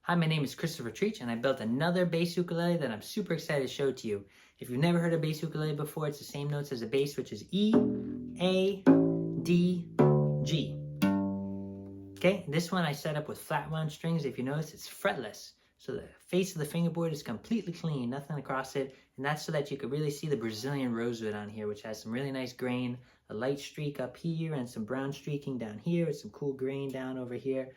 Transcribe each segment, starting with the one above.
Hi, my name is CTrietsch and I built another bass ukulele that I'm super excited to show to you. If you've never heard a bass ukulele before, it's the same notes as a bass, which is E, A, D, G. Okay, this one I set up with flat wound strings. If you notice, it's fretless. So the face of the fingerboard is completely clean, nothing across it. And that's so that you could really see the Brazilian rosewood on here, which has some really nice grain, a light streak up here and some brown streaking down here with some cool grain down over here.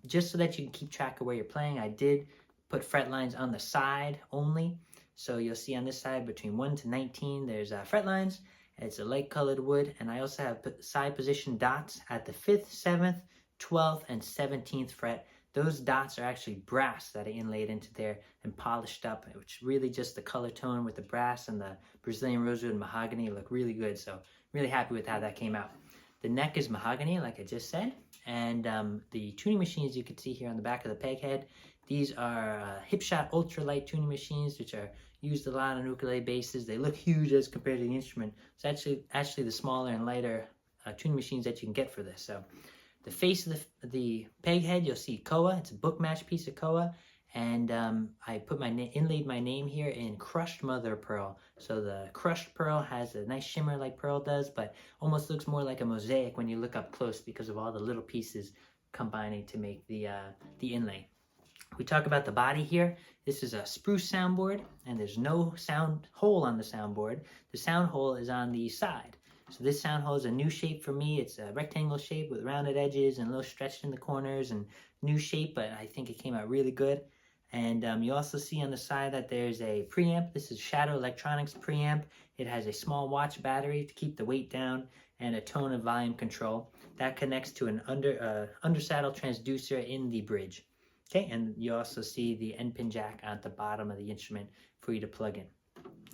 Just so that you can keep track of where you're playing, I did put fret lines on the side only. So you'll see on this side between 1 to 19, there's fret lines. It's a light colored wood. And I also have side position dots at the 5th, 7th, 12th, and 17th fret. Those dots are actually brass that I inlaid into there and polished up, which really just the color tone with the brass and the Brazilian rosewood and mahogany look really good. So really happy with how that came out. The neck is mahogany, like I just said. And the tuning machines you can see here on the back of the peg head, these are Hipshot ultralight tuning machines, which are used a lot on ukulele basses. They look huge as compared to the instrument. It's actually the smaller and lighter tuning machines that you can get for this. So the face of the peg head, you'll see koa. It's a book match piece of koa. And I put inlaid my name here in crushed mother of pearl. So the crushed pearl has a nice shimmer like pearl does, but almost looks more like a mosaic when you look up close because of all the little pieces combining to make the inlay. We talk about the body here. This is a spruce soundboard, and there's no sound hole on the soundboard. The sound hole is on the side. So this sound hole is a new shape for me. It's a rectangle shape with rounded edges and a little stretched in the corners and new shape, but I think it came out really good. And you also see on the side that there's a preamp. This is Shadow Electronics preamp. It has a small watch battery to keep the weight down and a tone and volume control. That connects to an undersaddle transducer in the bridge. Okay, and you also see the end pin jack at the bottom of the instrument for you to plug in.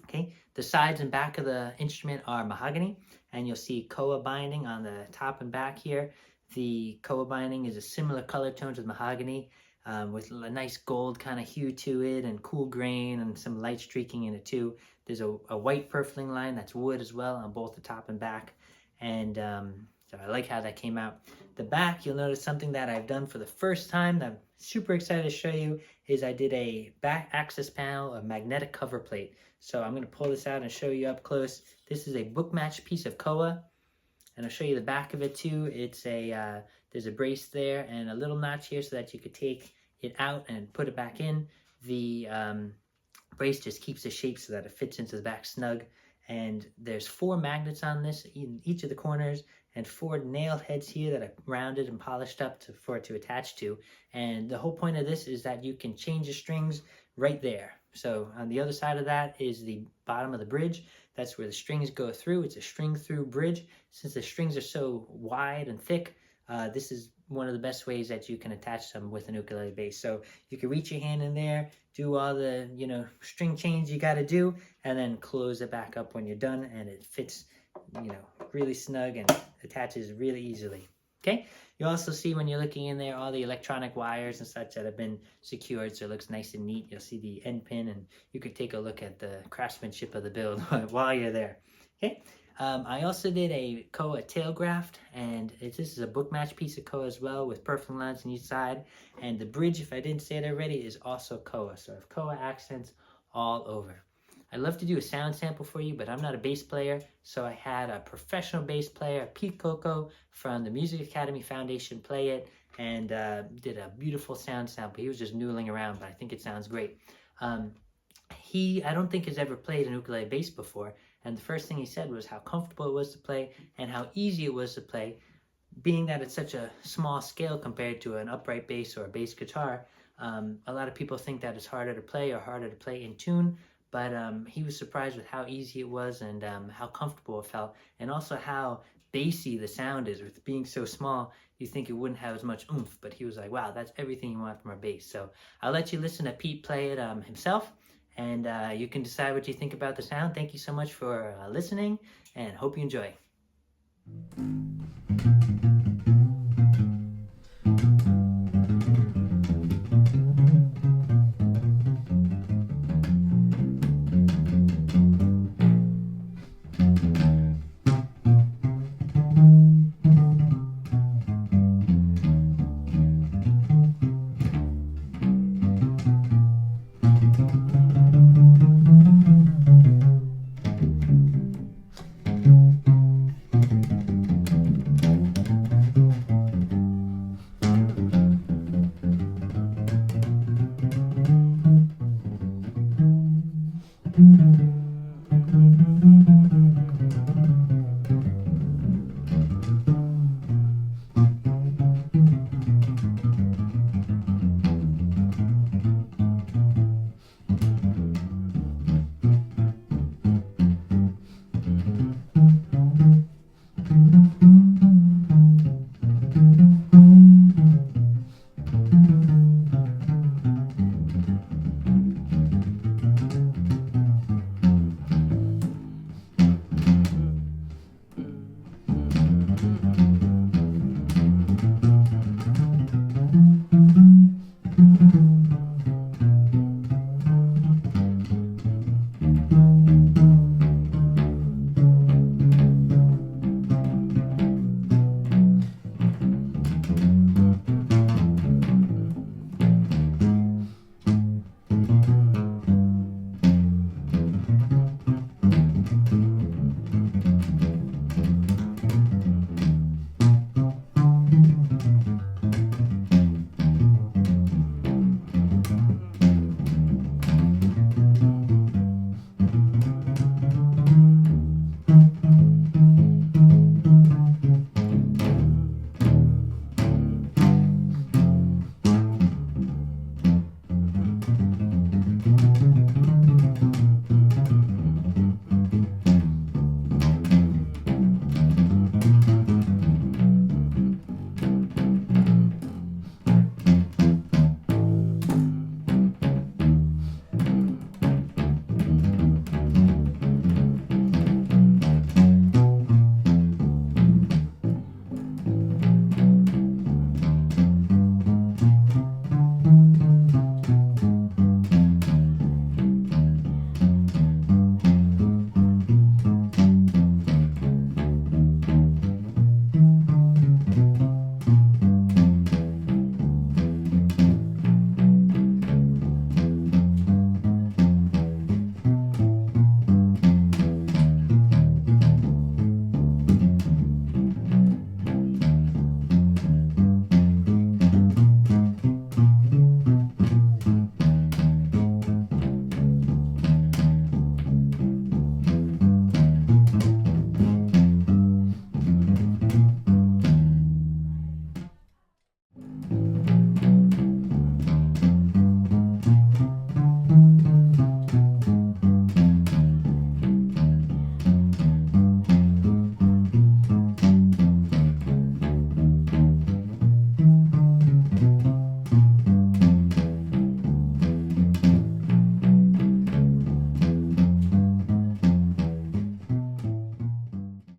Okay, the sides and back of the instrument are mahogany, and you'll see koa binding on the top and back here. The koa binding is a similar color tones as mahogany, with a nice gold kind of hue to it and cool grain and some light streaking in it too. There's a white purfling line that's wood as well on both the top and back. And so I like how that came out. The back, you'll notice something that I've done for the first time that I'm super excited to show you is I did a back access panel of magnetic cover plate. So I'm going to pull this out and show you up close. This is a book match piece of koa. And I'll show you the back of it too. It's there's a brace there and a little notch here so that you could take it out and put it back in. The brace just keeps the shape so that it fits into the back snug. And there's 4 magnets on this in each of the corners and 4 nail heads here that are rounded and polished up for it to attach to. And the whole point of this is that you can change the strings right there. So on the other side of that is the bottom of the bridge. That's where the strings go through. It's a string through bridge. Since the strings are so wide and thick, this is one of the best ways that you can attach them with an ukulele bass. So you can reach your hand in there, do all the, string change you got to do, and then close it back up when you're done, and it fits, really snug and attaches really easily. Okay, you also see when you're looking in there all the electronic wires and such that have been secured, so it looks nice and neat. You'll see the end pin, and you could take a look at the craftsmanship of the build while you're there. Okay, I also did a koa tailgraft, and this is a book match piece of koa as well with purfling lines on each side. And the bridge, if I didn't say it already, is also koa. So I have koa accents all over. I'd love to do a sound sample for you, but I'm not a bass player, so I had a professional bass player, Pete Coco, from the Music Academy Foundation play it, and did a beautiful sound sample. He was just noodling around, but I think it sounds great. I don't think has ever played an ukulele bass before, and the first thing he said was how comfortable it was to play and how easy it was to play, being that it's such a small scale compared to an upright bass or a bass guitar. A lot of people think that it's harder to play or harder to play in tune, but he was surprised with how easy it was and how comfortable it felt, and also how bassy the sound is. With being so small, you think it wouldn't have as much oomph, but he was like, wow, that's everything you want from a bass. So I'll let you listen to Pete play it himself, and you can decide what you think about the sound. Thank you so much for listening, and hope you enjoy.